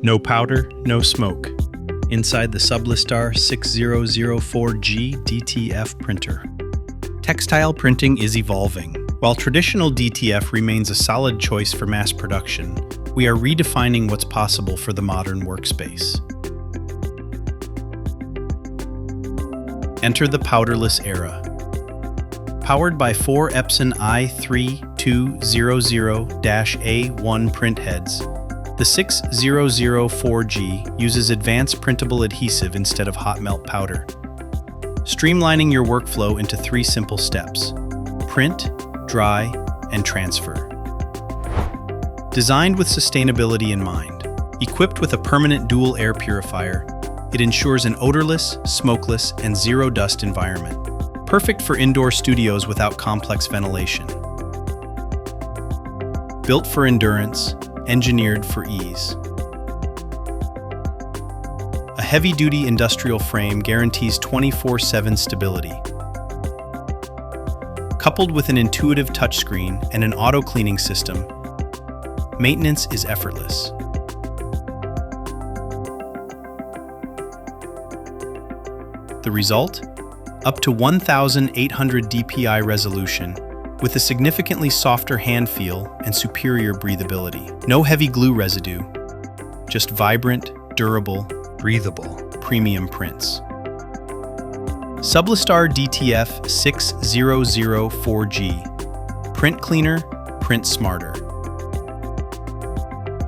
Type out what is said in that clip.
No powder, no smoke. Inside the Sublistar DTF-6004G DTF printer. Textile printing is evolving. While traditional DTF remains a solid choice for mass production, we are redefining what's possible for the modern workspace. Enter the powderless era. Powered by 4 Epson I3200-A1 printheads, the 6004G uses advanced printable adhesive instead of hot melt powder, streamlining your workflow into 3 simple steps: print, dry, and transfer. Designed with sustainability in mind, equipped with a permanent dual air purifier, it ensures an odorless, smokeless, and zero-dust environment, perfect for indoor studios without complex ventilation. Built for endurance, engineered for ease. A heavy-duty industrial frame guarantees 24/7 stability. Coupled with an intuitive touchscreen and an auto-cleaning system, maintenance is effortless. The result? Up to 1,800 dpi resolution, with a significantly softer hand feel and superior breathability. No heavy glue residue, just vibrant, durable, breathable, premium prints. Sublistar DTF-6004G. Print cleaner, print smarter.